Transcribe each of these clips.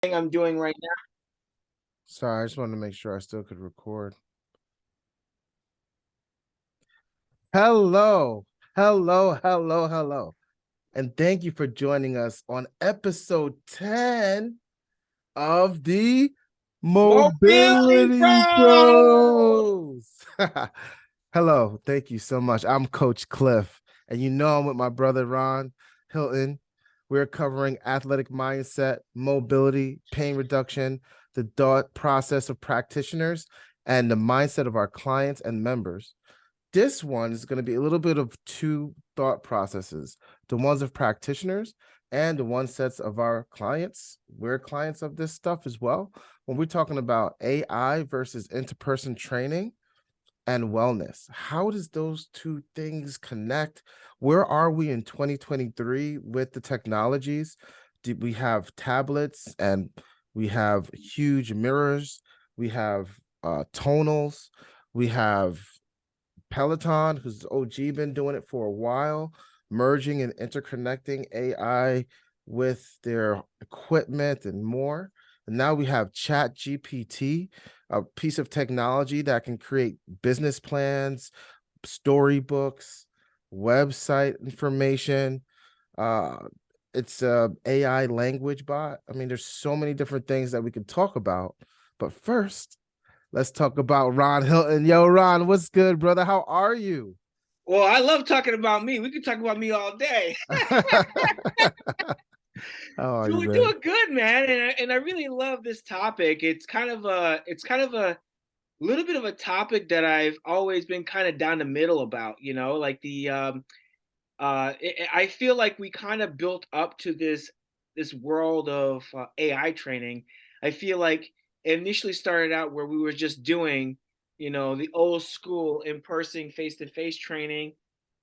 I'm doing right now. Sorry, I just wanted to make sure I still could record. Hello, hello. And thank you for joining us on episode 10 of the Mobility Mobility Pro. Bros. Hello, thank you so much. I'm Coach Cliff, and you know I'm with my brother Ron Hilton. We're covering athletic mindset, mobility, pain reduction, the thought process of practitioners, and the mindset of our clients and members. This one is going to be a little bit of two thought processes, the ones of practitioners and the one sets of our clients. We're clients of this stuff as well. When we're talking about AI versus interperson training and wellness, how does those two things connect? Where are we in 2023 with the technologies? Do we have tablets and we have huge mirrors? We have tonals. We have Peloton, who's OG, been doing it for a while, merging and interconnecting AI with their equipment and more. And now we have ChatGPT, a piece of technology that can create business plans, storybooks, website information. Uh, it's a AI language bot. I mean, there's so many different things that we can talk about. But first, let's talk about Ron Hilton. Yo, Ron, what's good, brother? How are you? Well, I love talking about me. We can talk about me all day. How are you, Doing man? doing good, man. And I really love this topic. It's kind of a little bit of a topic that I've always been kind of down the middle about. Like I feel like we kind of built up to this world of AI training. I feel like it initially started out where we were just doing, the old school in person, face to face training,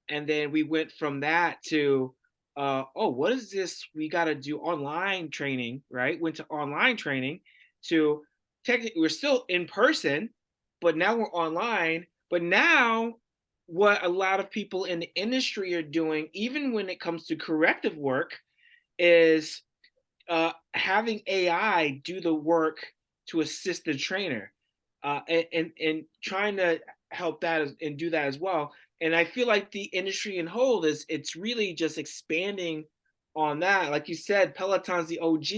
and then we went from that to, oh, what is this? We got to do online training, right? Went to online training to technically we're still in person, but now we're online. But now what a lot of people in the industry are doing, even when it comes to corrective work, is having AI do the work to assist the trainer, and trying to help and do that as well. And I feel like the industry in whole is it's really just expanding on that. Like you said, Peloton's the OG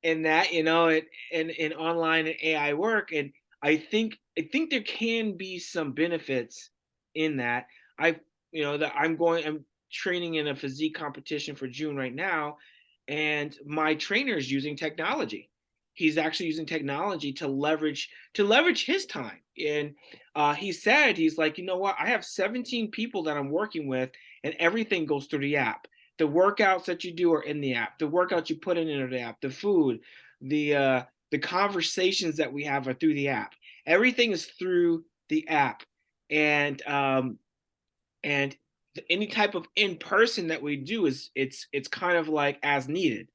in that, in online and AI work. And I think there can be some benefits in that. I that I'm training in a physique competition for June right now, and my trainer is using technology. He's actually using technology to leverage his time. And he said, he's like, you know what? I have 17 people that I'm working with, and everything goes through the app. The workouts that you do are in the app. The workouts you put in the app. The food, the conversations that we have are through the app. Everything is through the app, and any type of in person that we do is it's kind of like as needed.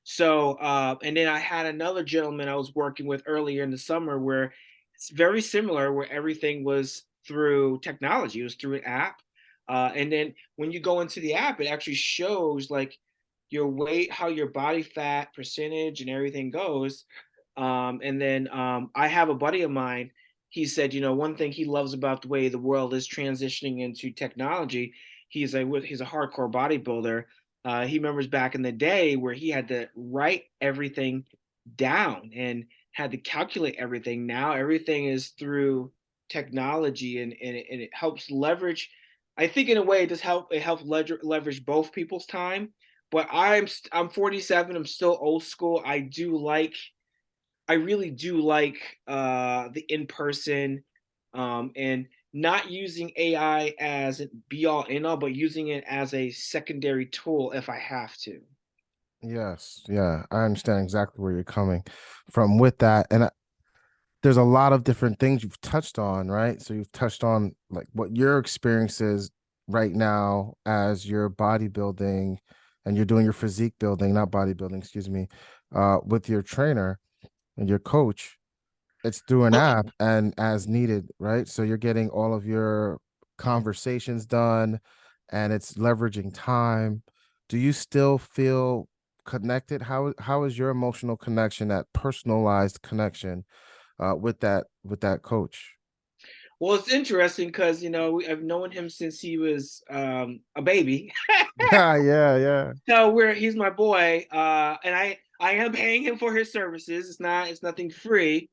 So, and then I had another gentleman I was working with earlier in the summer where it's very similar, where everything was through technology. It was through an app. And then when you go into the app, it actually shows like your weight, how your body fat percentage and everything goes. And then I have a buddy of mine. He said, one thing he loves about the way the world is transitioning into technology. He's a hardcore bodybuilder. He remembers back in the day where he had to write everything down and had to calculate everything. Now everything is through technology, and it helps leverage. I think in a way it helps leverage both people's time. But I'm 47. I'm still old school. I really do like the in person, and not using AI as a be all end all, but using it as a secondary tool if I have to. Yes, yeah, I understand exactly where you're coming from with that. And there's a lot of different things you've touched on, right? So you've touched on like what your experience is right now as you're bodybuilding and you're doing your physique building, not bodybuilding, excuse me, with your trainer and your coach. It's through an Well, app and as needed, right? So you're getting all of your conversations done and it's leveraging time. Do you still feel connected? How is your emotional connection, that personalized connection, with that coach? Well, it's interesting because I've known him since he was a baby. Yeah, yeah, yeah. So he's my boy, and I am paying him for his services. It's nothing free.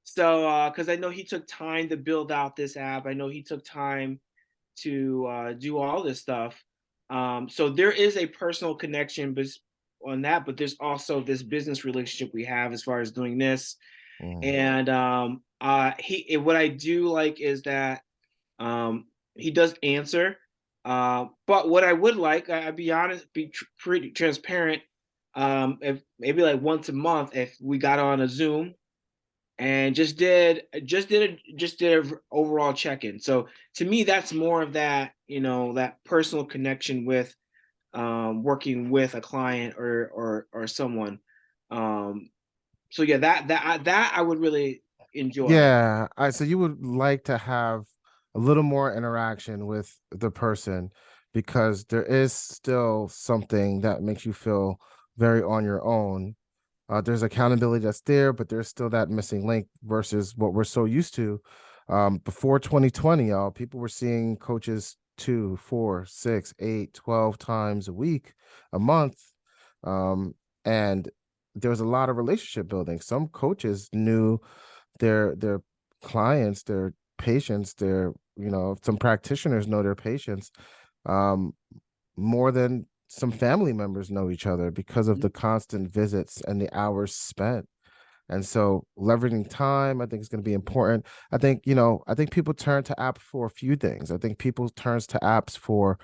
So because I know he took time to build out this app, I know he took time to do all this stuff. So there is a personal connection, on that, but there's also this business relationship we have as far as doing this. Mm. And what I do like is that he does answer. But what I would like, I'd be honest, pretty transparent. If maybe like once a month, if we got on a Zoom and just did a overall check-in. So to me, that's more of that, that personal connection with working with a client or someone. So yeah, that I would really enjoy. Yeah, so you would like to have a little more interaction with the person because there is still something that makes you feel very on your own. There's accountability that's there, but there's still that missing link versus what we're so used to. Before 2020, y'all, people were seeing coaches 2, 4, 6, 8, 12 times a week, a month. And there was a lot of relationship building. Some coaches knew their clients, their patients, their, some practitioners know their patients um more than some family members know each other because of the constant visits and the hours spent. And so leveraging time, I think, is going to be important. I think people turn to apps for a few things. I think people turns to apps for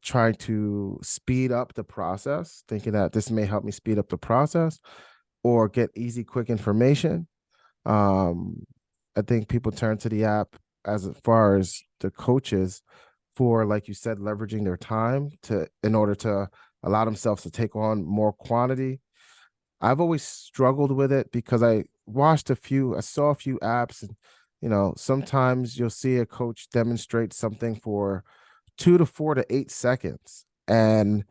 trying to speed up the process, thinking that this may help me speed up the process or get easy, quick information. um, I think people turn to the app as far as the coaches for, like you said, leveraging their time to in order to allow themselves to take on more quantity. I've always struggled with it because I saw a few apps, and sometimes you'll see a coach demonstrate something for 2 to 4 to 8 seconds, and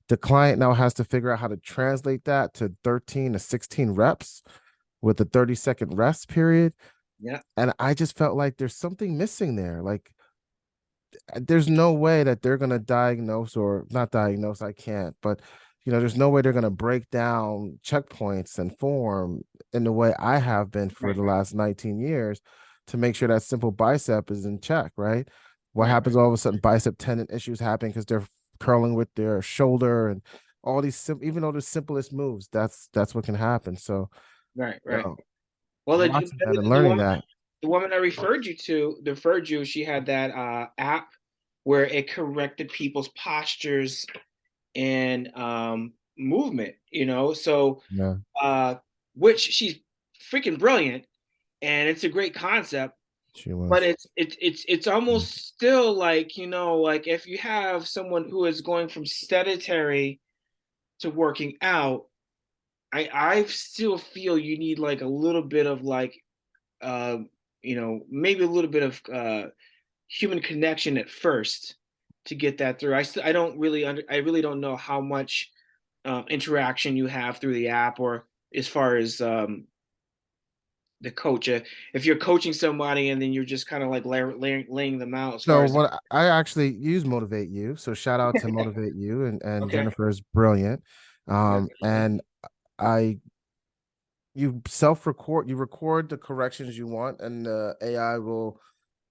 the client now has to figure out how to translate that to 13 to 16 reps with a 30-second rest period. Yeah. And I just felt like there's something missing there. Like, there's no way that they're going to diagnose, or not diagnose, I can't, but there's no way they're going to break down checkpoints and form in the way I have been for Right. the last 19 years to make sure that simple bicep is in check, right? What Right. happens, all of a sudden bicep tendon issues happen because they're curling with their shoulder, and all these even though the simplest moves, that's what can happen. So, Right. you Right. know, Well, watching that and learning that. the woman I referred you, she had that app where it corrected people's postures and movement. So Yeah, uh, which she's freaking brilliant, and it's a great concept. she But was. it's almost still like, like if you have someone who is going from sedentary to working out, I still feel you need like a little bit of like uh, maybe a little bit of human connection at first to get that through. I don't really I really don't know how much interaction you have through the app, or as far as the coach. If you're coaching somebody and then you're just kind of like laying them out as far So as what I actually use Motivate You. So shout out to Motivate You, and okay, Jennifer is brilliant. definitely. And I you self-record, you record the corrections you want, and the AI will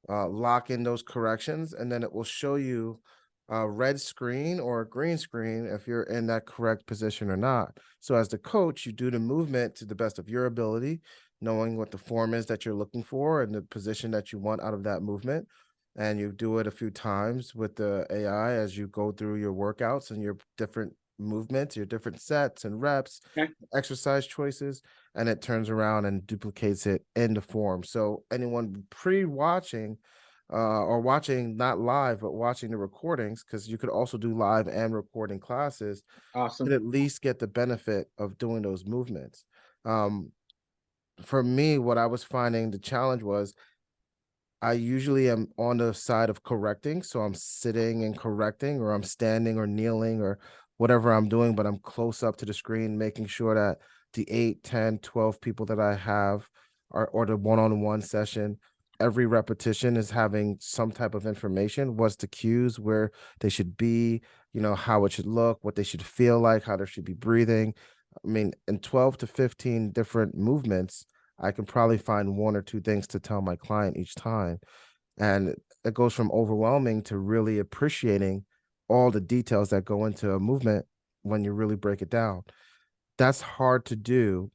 lock in those corrections, and then it will show you a red screen or a green screen if you're in that correct position or not. So as the coach, you do the movement to the best of your ability, knowing what the form is that you're looking for and the position that you want out of that movement. And you do it a few times with the AI as you go through your workouts and your different movements, your different sets and reps, Okay. exercise choices, and it turns around and duplicates it in the form. So anyone pre-watching or watching, not live, but watching the recordings, because you could also do live and recording classes, could Awesome. at least get the benefit of doing those movements. Um, for me, what I was finding the challenge was I usually am on the side of correcting. So I'm sitting and correcting, or I'm standing or kneeling or whatever I'm doing, but I'm close up to the screen, making sure that the 8, 10, 12 people that I have are, or the one-on-one session, every repetition is having some type of information, what's the cues, where they should be, how it should look, what they should feel like, how they should be breathing. I mean, in 12 to 15 different movements, I can probably find one or two things to tell my client each time. And it goes from overwhelming to really appreciating all the details that go into a movement when you really break it down. That's hard to do.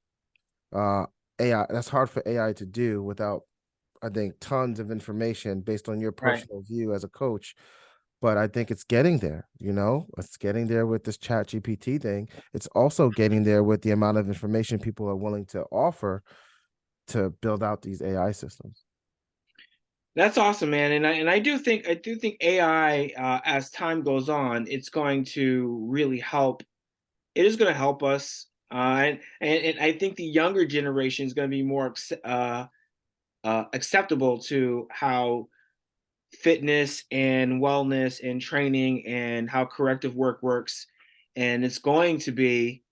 Uh, AI, that's hard for AI to do without, I think, tons of information based on your Right. personal view as a coach. But I think it's getting there, it's getting there with this chat GPT thing. It's also getting there with the amount of information people are willing to offer to build out these AI systems. That's awesome, man. And I do think AI, as time goes on, it's going to really help. It is going to help us, and I think the younger generation is going to be more acceptable to how fitness and wellness and training and how corrective work works. And it's going to be,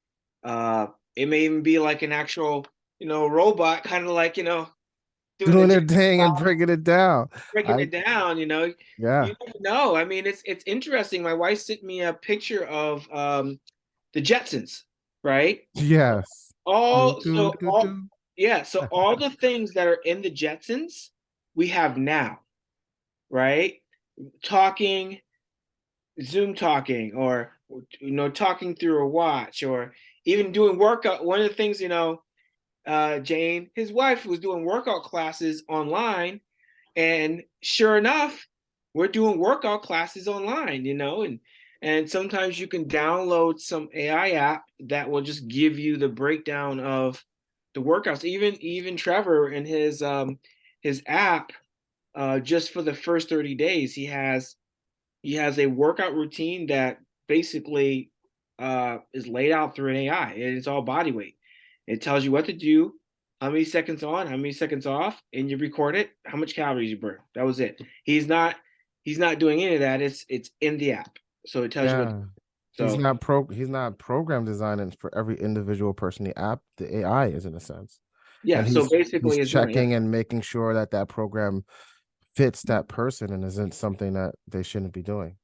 uh, it may even be like an actual, robot, kind of like, doing the Doing their job, thing and breaking it down. breaking I it down. Yeah. You never know. I mean, it's interesting. My wife sent me a picture of the Jetsons, right? Yes. Do, All do, so do, all do. Yeah, so all the things that are in the Jetsons we have now, right? Talking, Zoom talking, or talking through a watch, or even doing workout. One of the things, Jane, his wife, was doing workout classes online, and sure enough, we're doing workout classes online, and sometimes you can download some AI app that will just give you the breakdown of the workouts. Even Trevor in his app, just for the first 30 days, he has a workout routine that basically is laid out through an AI, and it's all body weight. It tells you what to do, how many seconds on, how many seconds off, and you record it, how much calories you burn. That was it. He's not doing any of that. It's in the app, so it tells you what. Yeah. So He's not program designing for every individual person. The AI is, in a sense. yeah, And so he's basically, it's doing it. Yeah, checking and making sure that that program fits that person and isn't something that they shouldn't be doing,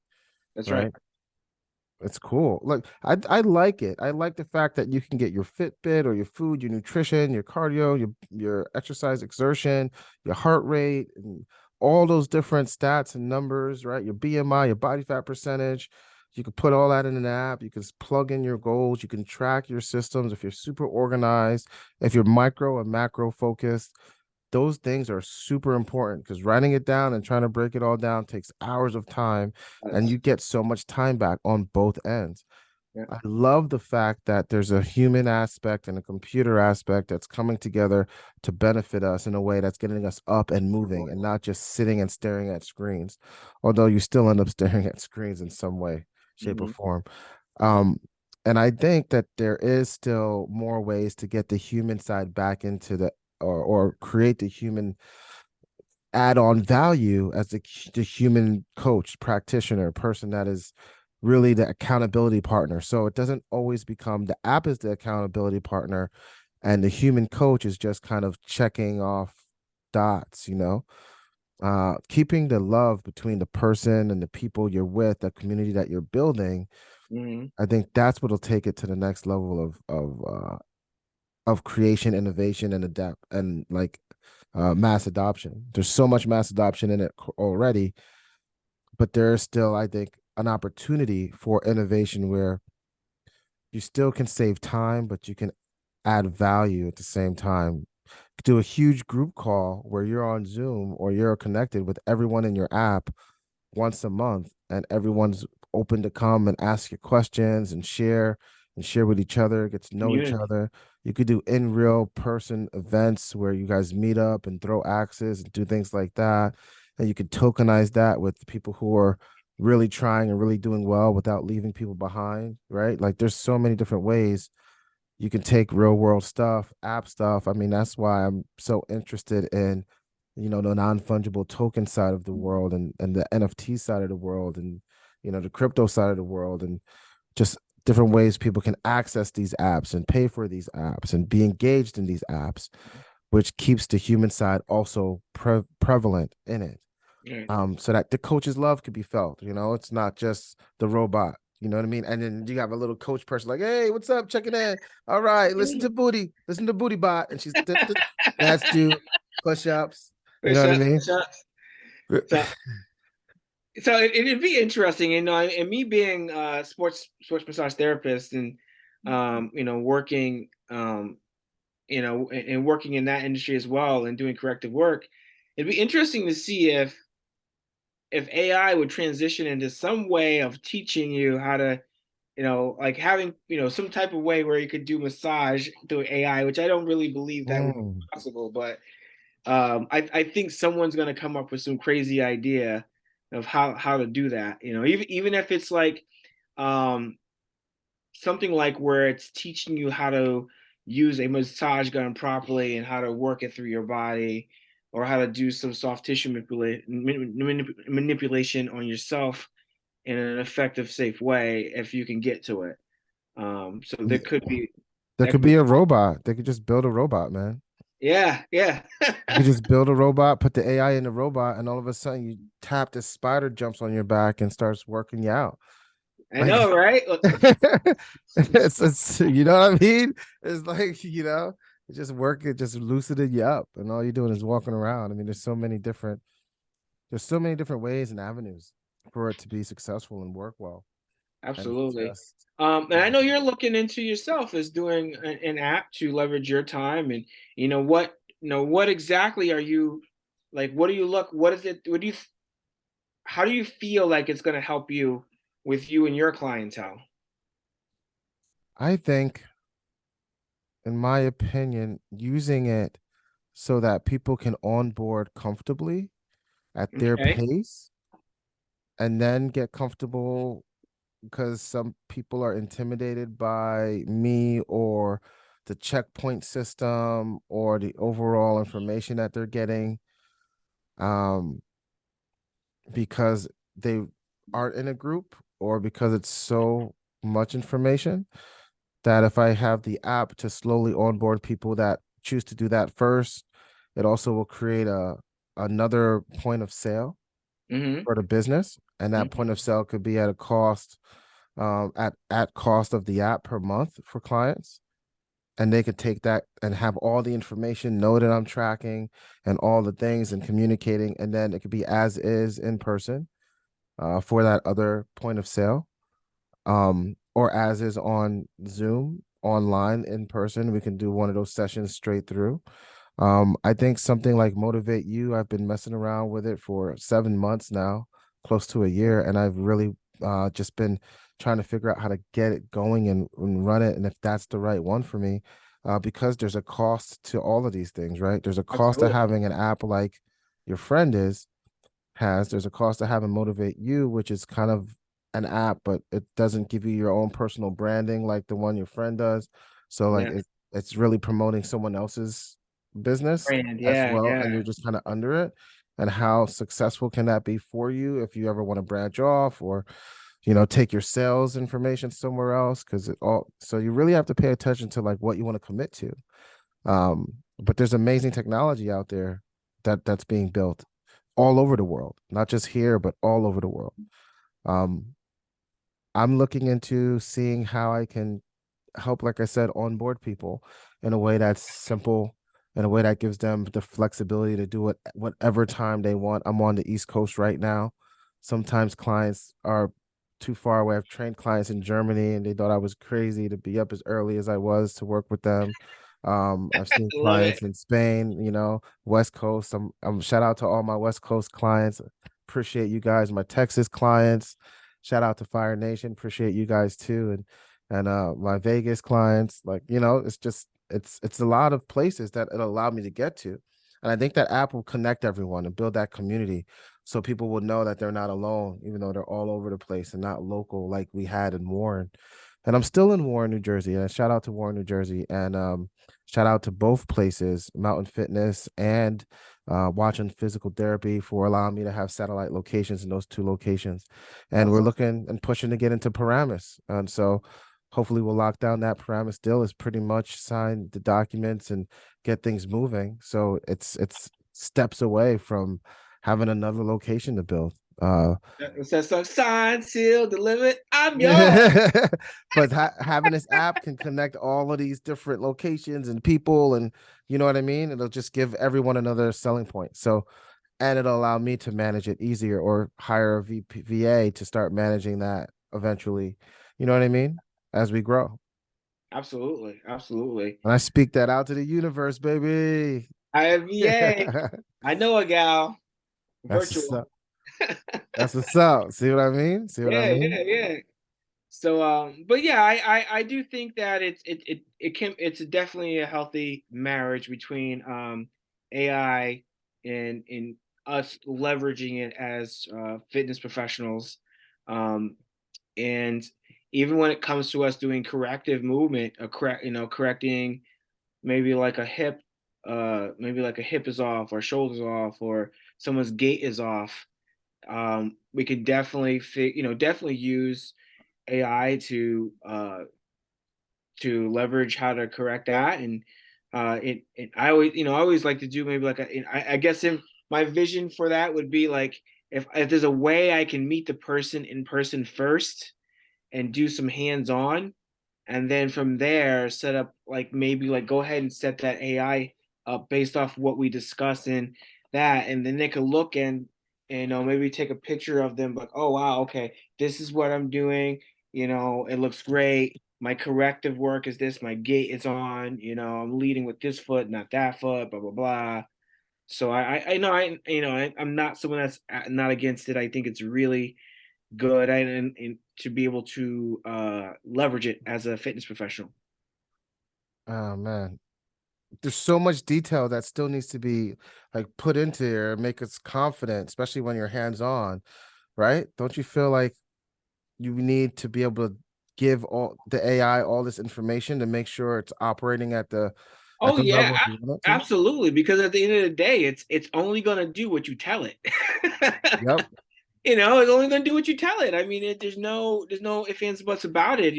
that's right. right? It's cool. Look, I like it. I like the fact that you can get your Fitbit or your food, your nutrition, your cardio, your exercise exertion, your heart rate, and all those different stats and numbers, right? Your BMI, your body fat percentage. You can put all that in an app. You can plug in your goals. You can track your systems if you're super organized, if you're micro and macro focused. Those things are super important because writing it down and trying to break it all down takes hours of time, and That's, you get so much time back on both ends. yeah, I love the fact that there's a human aspect and a computer aspect that's coming together to benefit us in a way that's getting us up and moving and not just sitting and staring at screens, although you still end up staring at screens in some way, shape, or hmm form. Um, and I think that there is still more ways to get the human side back into or create the human add on value as the human coach, practitioner, person that is really the accountability partner. So it doesn't always become the app is the accountability partner and the human coach is just kind of checking off dots. Keeping the love between the person and the people you're with, the community that you're building. hmm I think that's what'll take it to the next level of creation, innovation, and adapt and like mass adoption. There's so much mass adoption in it already, but there is still, I think, an opportunity for innovation where you still can save time, but you can add value at the same time. Do a huge group call where you're on Zoom or you're connected with everyone in your app once a month and everyone's open to come and ask you questions and share with each other, get to know each community. other. You could do in real person events where you guys meet up and throw axes and do things like that. And you could tokenize that with people who are really trying and really doing well without leaving people behind, right? Like there's so many different ways you can take real world stuff, app stuff. I mean, that's why I'm so interested in, the non-fungible token side of the world and the NFT side of the world and, the crypto side of the world and just different ways people can access these apps and pay for these apps and be engaged in these apps, which keeps the human side also prevalent in it. Right. So that the coach's love could be felt. It's not just the robot. You know what I mean? And then you have a little coach person like, hey, what's up? Check it in. All right, listen to Booty Bot. And she's that's do push-ups. You know what I mean? So so it'd be interesting, and me being a sports massage therapist, and working and working in that industry as well, and doing corrective work. It'd be interesting to see if AI would transition into some way of teaching you how to, like having, some type of way where you could do massage through AI, which I don't really believe that would be Mm. possible. But I think someone's going to come up with some crazy idea of how to do that. Even if it's like um, something like where it's teaching you how to use a massage gun properly and how to work it through your body, or how to do some soft tissue manipulation on yourself in an effective, safe way if you can get to it. So there Yeah. could be There that could could be be a robot. They could just build a robot, man. yeah, yeah. You could just build a robot, put the AI in the robot, and all of a sudden you tap, this spider jumps on your back and starts working you out. I Like know, right? it's you know what I mean? It's like, it just work, it just loosening you up, and all you're doing is walking around. I mean, there's so many different ways and avenues for it to be successful and work well. And it's Absolutely. just And I know you're looking into yourself as doing an app to leverage your time, and what exactly are you like? What do you look? What is it? What do you? How do you feel like it's going to help you with you and your clientele? I think, in my opinion, using it so that people can onboard comfortably at their Okay. pace and then get comfortable, because some people are intimidated by me or the checkpoint system or the overall information that they're getting, um, because they aren't in a group or because it's so much information, that if I have the app to slowly onboard people that choose to do that first, it also will create another point of sale Mm-hmm. for the business, and that point of sale could be at a cost, at cost of the app per month for clients, and they could take that and have all the information, know that I'm tracking and all the things and communicating, and then it could be as is in person, for that other point of sale, or as is on Zoom online in person. We can do one of those sessions straight through. I think something like Motivate You, I've been messing around with it for 7 months now, close to a year, and I've really just been trying to figure out how to get it going and run it, and if that's the right one for me, because there's a cost to all of these things, right? There's a cost to Absolutely. having an app like your friend has. There's a cost to having Motivate You, which is kind of an app, but it doesn't give you your own personal branding like the one your friend does. So like Yeah. it's really promoting someone else's business Brand. as Yeah. well, and Yeah. you're just kind of under it. And how successful can that be for you if you ever want to branch off, or take your sales information somewhere else? Because it all so you really have to pay attention to like what you want to commit to. But there's amazing technology out there that's being built all over the world, not just here, but all over the world. Um, I'm looking into seeing how I can help, like I said, onboard people in a way that's simple, in a way that gives them the flexibility to do it whatever time they want. I'm on the East Coast right now. Sometimes clients are too far away. I've trained clients in Germany and they thought I was crazy to be up as early as I was to work with them. I've seen Love it. clients in Spain, West Coast. I'm shout out to all my West Coast clients. Appreciate you guys, my Texas clients. Shout out to Fire Nation. Appreciate you guys too. And my Vegas clients, like, it's a lot of places that it allowed me to get to. And I think that app will connect everyone and build that community so people will know that they're not alone, even though they're all over the place and not local like we had in Warren. And I'm still in Warren, New Jersey. And shout out to Warren, New Jersey. And shout out to both places, Mountain Fitness and Watching Physical Therapy, for allowing me to have satellite locations in those two locations. And we're Awesome. looking and pushing to get into Paramus. And so hopefully we'll lock down that parameter still is pretty much sign the documents and get things moving. So it's steps away from having another location to build. It says so, signed, sealed, delivered. I'm yours. but having this app can connect all of these different locations and people, and you know what I mean. It'll just give everyone another selling point. So, and it'll allow me to manage it easier or hire a VA to start managing that eventually. You know what I mean? As we grow. Absolutely, absolutely. And I speak that out to the universe, baby. IVA. I know a gal, That's what's virtual. up. That's what's up. See what I mean? See what I Yeah, mean? yeah, yeah. So, but yeah, I do think that it's definitely a healthy marriage between AI and us leveraging it as fitness professionals, um, and even when it comes to us doing corrective movement, correcting maybe like a hip, maybe like a hip is off or shoulders off or someone's gait is off. We could definitely definitely use AI to leverage how to correct that. And I always like to do maybe like I guess in my vision for that would be like if there's a way I can meet the person in person first and do some hands on, and then from there set up like maybe like go ahead and set that AI up based off what we discussed in that, and then they could look and maybe take a picture of them like, oh wow, okay, this is what I'm doing, it looks great. My corrective work is this, my gait is on, I'm leading with this foot, not that foot, blah blah blah. So I know I'm not someone that's not against it. I think it's really good and to be able to leverage it as a fitness professional. Oh man. There's so much detail that still needs to be like put into here, make us confident, especially when you're hands on, right? Don't you feel like you need to be able to give all the AI all this information to make sure it's operating at Oh the yeah, level you want it to? absolutely. Because at the end of the day, it's only gonna do what you tell it. Yep. It's only going to do what you tell it. I mean, there's no ifs ands buts about it.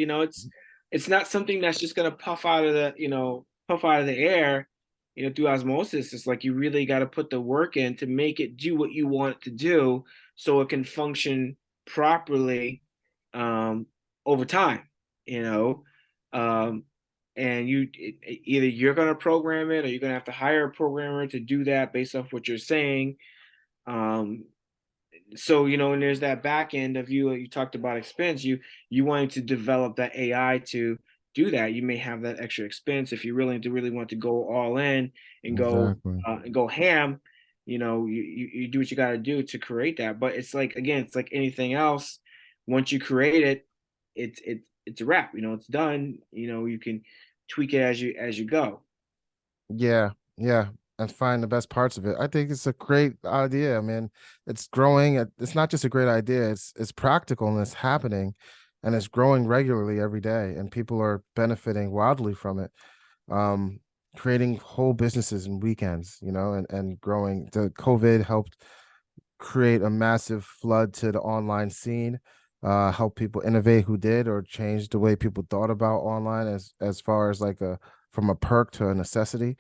It's not something that's just going to puff out of the air, through osmosis. It's like you really got to put the work in to make it do what you want it to do, so it can function properly, um, over time. You know, um, and either you're going to program it or you're going to have to hire a programmer to do that based off what you're saying. Um, so and there's that back end of you talked about expense, you wanting to develop that AI to do that. You may have that extra expense if you really want to go all in Exactly. and go ham. You do what you got to do to create that, but it's like, again, it's like anything else. Once you create it, it's a wrap. It's done. You can tweak it as you go. Yeah, yeah, and find the best parts of it. I think it's a great idea. I mean, it's growing. It's not just a great idea. It's practical and it's happening, and it's growing regularly every day, and people are benefiting wildly from it. Um, Creating whole businesses in weekends, and growing. The COVID helped create a massive flood to the online scene, help people innovate who did or change the way people thought about online as far as like a from a perk to a necessity.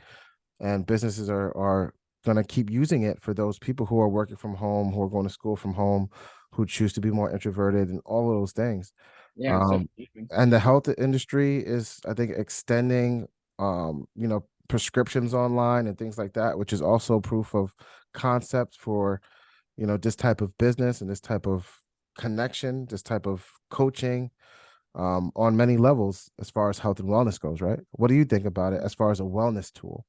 And businesses are going to keep using it for those people who are working from home, who are going to school from home, who choose to be more introverted, and all of those things. Yeah, it's um definitely. and the health industry is, I think, extending prescriptions online and things like that, which is also proof of concept for this type of business and this type of connection, this type of coaching, on many levels as far as health and wellness goes, right? What do you think about it as far as a wellness tool?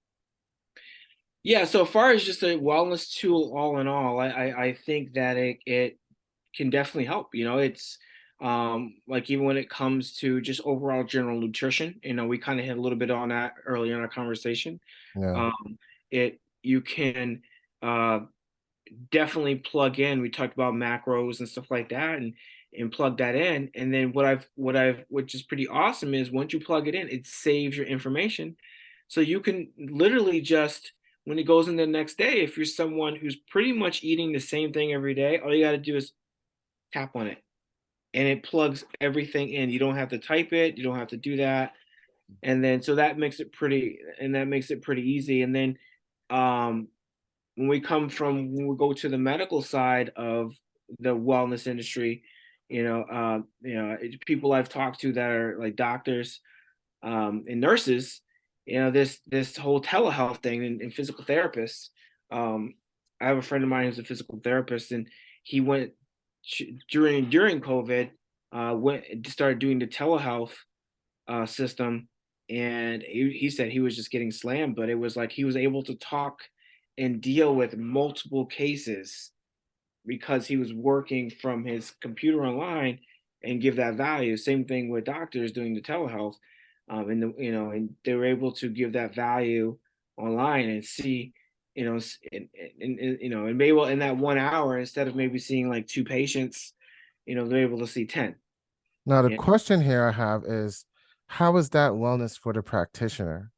Yeah, so far as just a wellness tool, all in all, I think that it can definitely help. It's like even when it comes to just overall general nutrition, we kind of hit a little bit on that earlier in our conversation. Yeah. Um, it you can uh definitely plug in. We talked about macros and stuff like that, and plug that in. And then which is pretty awesome, is once you plug it in, it saves your information. So you can literally just, when it goes in the next day, if you're someone who's pretty much eating the same thing every day, all you got to do is tap on it and it plugs everything in. You don't have to type it, you don't have to do that. And then so that makes it pretty easy. And then um when we go to the medical side of the wellness industry, people I've talked to that are like doctors and nurses, this whole telehealth thing and physical therapists. Um, I have a friend of mine who's a physical therapist, and he went during COVID, went started doing the telehealth system, and he said he was just getting slammed, but it was like he was able to talk and deal with multiple cases because he was working from his computer online and give that value. Same thing with doctors doing the telehealth, and they were able to give that value online and see, and maybe in that 1 hour instead of maybe seeing like two patients, they're able to see 10. Now, the Yeah, question here I have is, how is that wellness for the practitioner?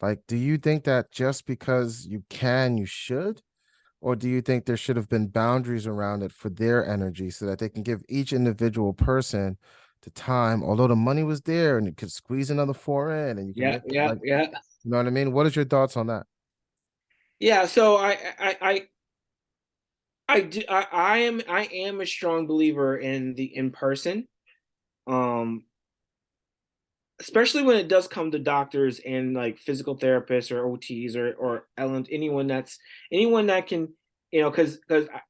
Like, do you think that just because you can, you should? Or do you think there should have been boundaries around it for their energy so that they can give each individual person the time, although the money was there and you could squeeze another four in and you can yeah, make it yeah, like, yeah. you know what I mean? What is your thoughts on that? Yeah, so I am a strong believer in the in person, um, especially when it does come to doctors and like physical therapists or OTs or LMs, anyone that can, because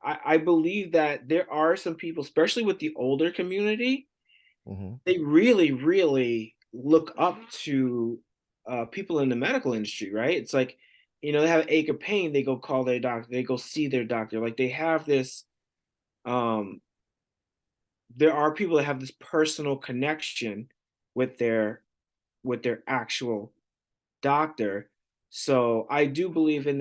I believe that there are some people, especially with the older community, Hmm. they really really look up to people in the medical industry, right? It's like, they have ache of pain, they go call their doctor, they go see their doctor, like they have this um there are people that have this personal connection with their actual doctor. So I do believe in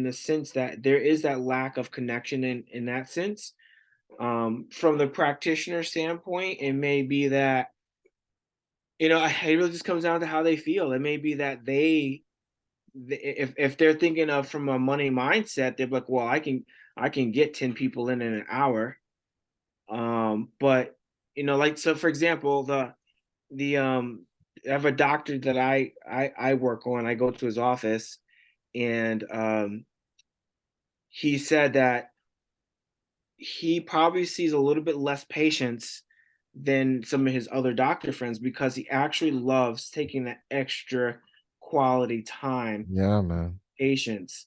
the sense that there is that lack of connection in that sense. From the practitioner standpoint, it may be that, it really just comes down to how they feel. It may be that if they're thinking of from a money mindset, they're like, well, I can get 10 people in an hour. But like, so for example, the I have a doctor that I work on. I go to his office, and he said that he probably sees a little bit less patients than some of his other doctor friends because he actually loves taking that extra quality time Yeah, man. patients,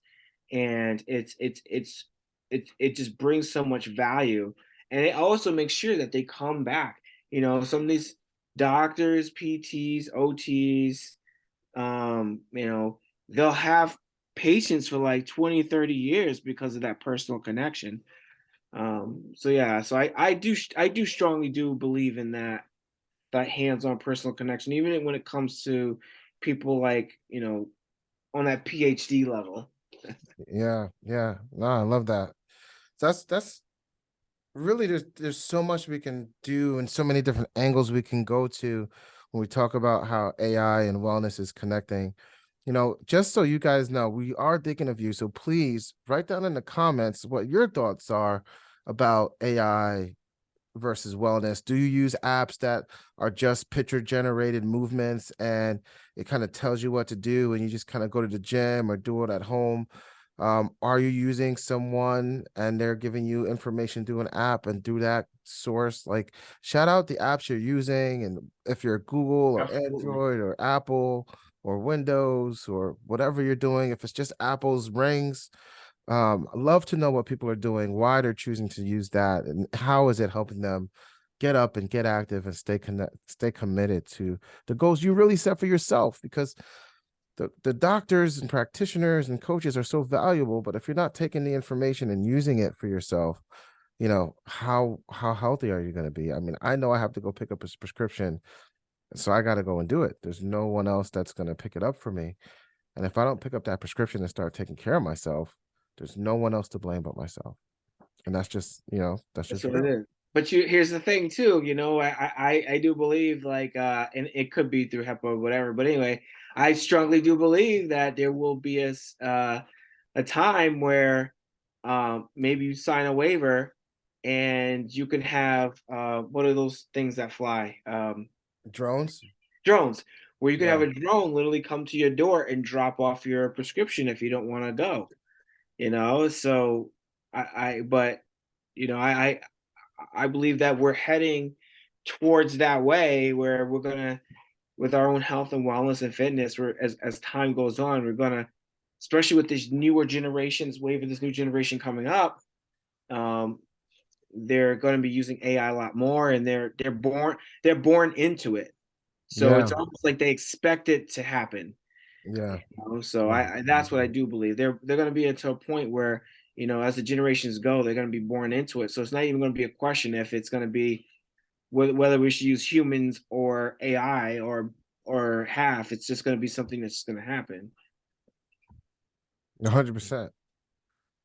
and it just brings so much value, and it also makes sure that they come back. Some of these doctors, PTs, OTs, they'll have patients for like 20, 30 years because of that personal connection. So yeah, so I do strongly do believe in that hands-on personal connection, even when it comes to people like, on that PhD level. Yeah, yeah. No, I love that. That's really there's so much we can do and so many different angles we can go to when we talk about how AI and wellness is connecting. Just so you guys know, we are thinking of you. So please write down in the comments what your thoughts are about AI versus wellness. Do you use apps that are just picture generated movements and it kind of tells you what to do and you just kind of go to the gym or do it at home? Are you using someone and they're giving you information through an app and through that source? Like, shout out the apps you're using, and if you're Google or Absolutely. Android or Apple or Windows or whatever you're doing, if it's just Apple's rings, I love to know what people are doing, why they're choosing to use that, and how is it helping them get up and get active and stay committed to the goals you really set for yourself. Because the doctors and practitioners and coaches are so valuable, but if you're not taking the information and using it for yourself, how healthy are you going to be? I mean, I know I have to go pick up a prescription, so I got to go and do it. There's no one else that's going to pick it up for me. And if I don't pick up that prescription and start taking care of myself, there's no one else to blame but myself. And that's That's just what it real. is. But here's the thing too, I do believe, like, and it could be through HEPA or whatever, but anyway, I strongly do believe that there will be a time where maybe you sign a waiver and you can have what are those things that fly? Drones. Drones, where you can have Yeah. a drone literally come to your door and drop off your prescription if you don't want to go. So but I believe that we're heading towards that way where we're gonna, with our own health and wellness and fitness, we're as time goes on, we're gonna, especially with this newer generations wave of this new generation coming up, um, they're going to be using AI a lot more, and they're born into it. So Yeah. it's almost like they expect it to happen. Yeah. So Yeah. that's what I do believe. They're going to be into a point where, as the generations go, they're going to be born into it. So it's not even going to be a question if it's going to be whether we should use humans or AI or half. It's just going to be something that's going to happen. 100%.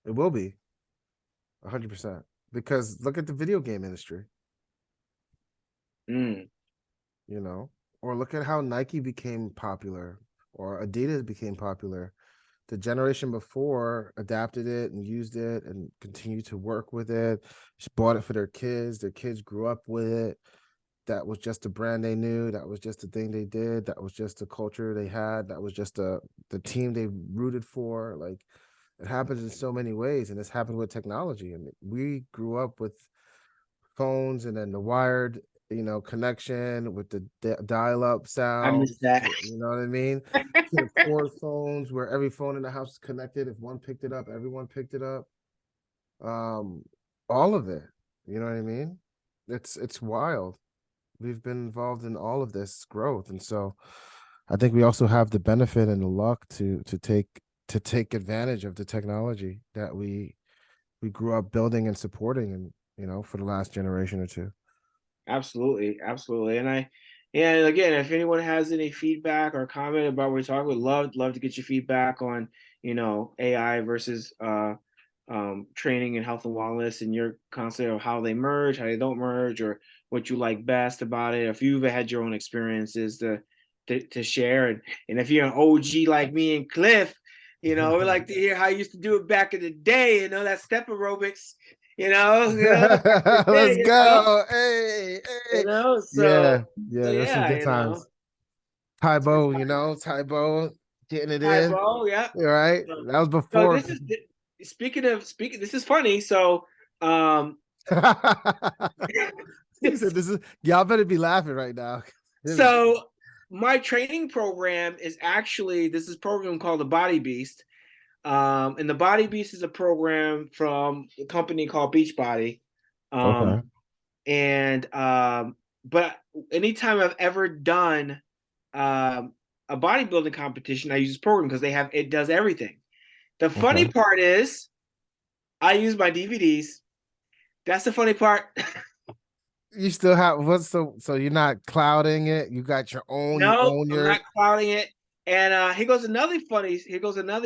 It will be 100%. Because look at the video game industry, Mm, you know, or look at how Nike became popular or Adidas became popular. The generation before adapted it and used it and continued to work with it. Just bought it for their kids. Their kids grew up with it. That was just a brand they knew. That was just the thing they did. That was just the culture they had. That was just the team they rooted for. Like, it happens in so many ways, and it's happened with technology. And we grew up with phones, and then the wired, connection with the dial-up I sound. miss that. You know what I mean? To the cord phones, where every phone in the house is connected. If one picked it up, everyone picked it up. Um, all of it. You know what I mean? It's wild. We've been involved in all of this growth, and so I think we also have the benefit and the luck to take advantage of the technology that we grew up building and supporting, and for the last generation or two. Absolutely, absolutely. And again, if anyone has any feedback or comment about what we're talking, would love to get your feedback on, AI versus training and health and wellness, and your concept of how they merge, how they don't merge, or what you like best about it. If you've had your own experiences to share, and if you're an OG like me and Cliff, we like to hear how you used to do it back in the day. That step aerobics. Back in the day. Let's go. Hey, hey. So Yeah, yeah, there's some yeah, good times. Tybo, Tybo getting it in. Tybo, yeah. All right. So, That was so before. this is speaking. This is funny. So He said this is y'all better be laughing right now. so my training program is actually, this is a program called the Body Beast. And the Body Beast is a program from a company called Beachbody. Okay. Um, and but anytime I've ever done um, a bodybuilding competition, I use this program because it does everything. The funny Okay. part is I use my DVDs. That's the funny part. You still have what's so you're not clouding it. You got your own, you No, own I'm your not clouding it. And here goes another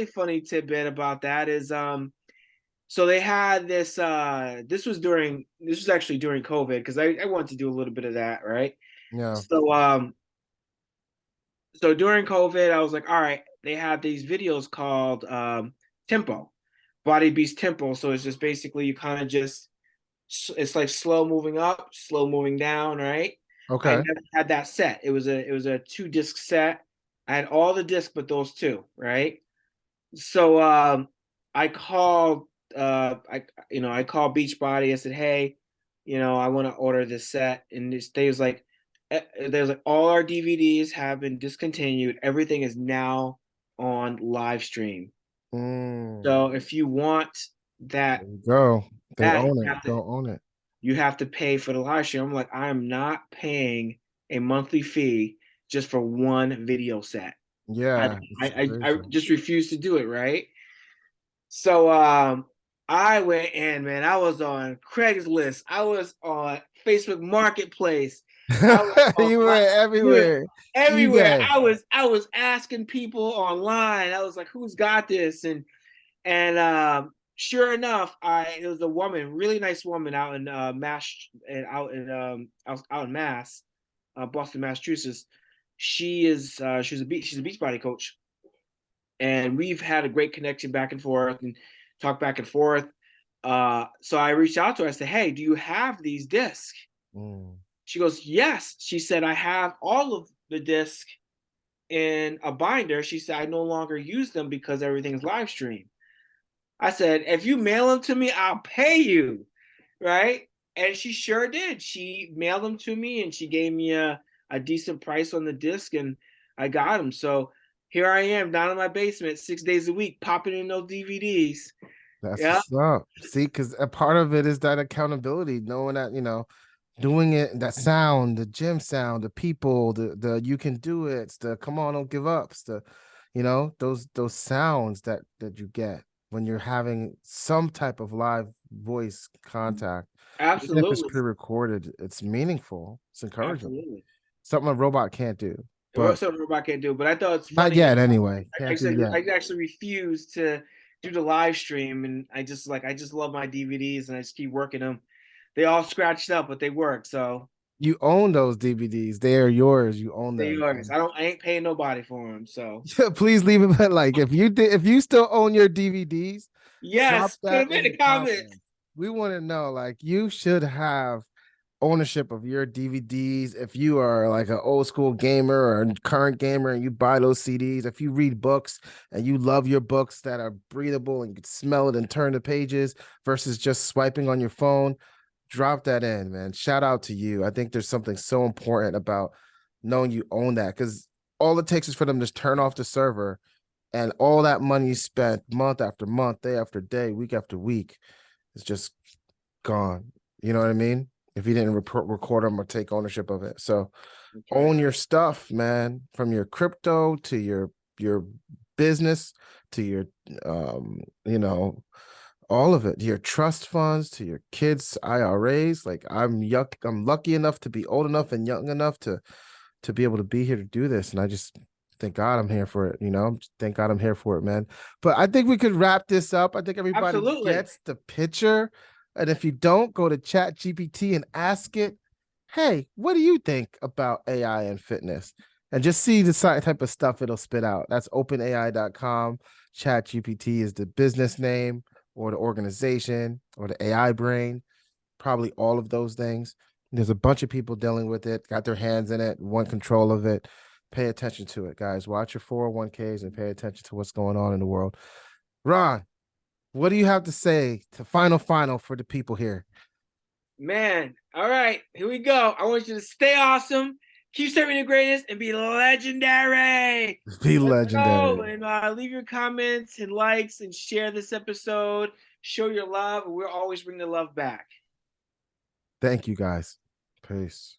funny tidbit about that is so they had this was actually during COVID, because I wanted to do a little bit of that, right? yeah. So during COVID, I was like, all right, they have these videos called Tempo, Body Beast Tempo. So it's just basically you kind of just, it's like slow moving up, slow moving down, right? I Okay. never had that set. It was a 2 disc set. I had all the discs but those two, right? So I called I called Beachbody. I said, hey, I want to order this set, and they was like, there's like, all our DVDs have been discontinued. Everything is now on live stream. Mm, So if you want that there you go. They that own it. Don't own it. you have to pay for the live stream. I'm like, I am not paying a monthly fee just for one video set. I Yeah, I it's I crazy. just refuse to do it, right? So I went in, man. I was on Craigslist. I was on Facebook Marketplace. I was on You went dude, everywhere. everywhere. eBay. I was asking people online. I was like, who's got this? And sure enough, it was a woman, really nice woman out in out in Mass, Boston, Massachusetts. She's a beach body coach, and we've had a great connection back and forth and talk back and forth. So I reached out to her. I said, "Hey, do you have these discs?" Mm. She goes, "Yes." She said, "I have all of the discs in a binder." She said, "I no longer use them because everything's live stream." I said, "If you mail them to me, I'll pay you." Right? And she sure did. She mailed them to me and she gave me a decent price on the disc and I got them. So here I am down in my basement 6 days a week, popping in those DVDs. That's Yeah, what's up. See, because a part of it is that accountability, knowing that, doing it, that sound, the gym sound, the people, the you can do it, the come on, don't give up, the, those sounds that you get when you're having some type of live voice contact, even if it's absolutely. pre-recorded, it's meaningful, it's encouraging, Absolutely. something a robot can't do. It was But something robot can't do, but I thought it's not funny that yet anyway. I Can't do actually yet. I actually refused to do the live stream and I just love my DVDs and I just keep working them. They all scratched up, but they work. So You own those DVDs. They are yours. You own they them. yours. I ain't paying nobody for them. So Please leave it at like if you still own your DVDs, drop yes, put that them in in the the comments. comments. We want to know, like, you should have ownership of your DVDs. If you are like an old school gamer or a current gamer and you buy those CDs, if you read books and you love your books that are breathable and you can smell it and turn the pages versus just swiping on your phone, drop that in, man. Shout out to you. I think there's something so important about knowing you own that, because all it takes is for them to turn off the server and all that money you spent month after month, day after day, week after week is just gone. You know what I mean? If you didn't record them or take ownership of it. So That's right. own your stuff, man, from your crypto to your business to your you know, all of it, your trust funds to your kids' IRAs. Like I'm lucky enough to be old enough and young enough to be able to be here to do this. And I just thank God I'm here for it, Thank God I'm here for it, man. But I think we could wrap this up. I think everybody Absolutely. gets the picture. And if you don't, go to ChatGPT and ask it, hey, what do you think about AI and fitness? And just see the type of stuff it'll spit out. That's openai.com. ChatGPT is the business name or the organization or the AI brain, probably all of those things. There's a bunch of people dealing with it, got their hands in it, want control of it. Pay attention to it, guys. Watch your 401ks and pay attention to what's going on in the world. Ron, what do you have to say to final for the people here? Man, all right, here we go. I want you to stay awesome, keep serving the greatest, and be legendary. Be Let's go. legendary. And leave your comments and likes and share this episode. Show your love, and we'll always bring the love back. Thank you, guys. Peace.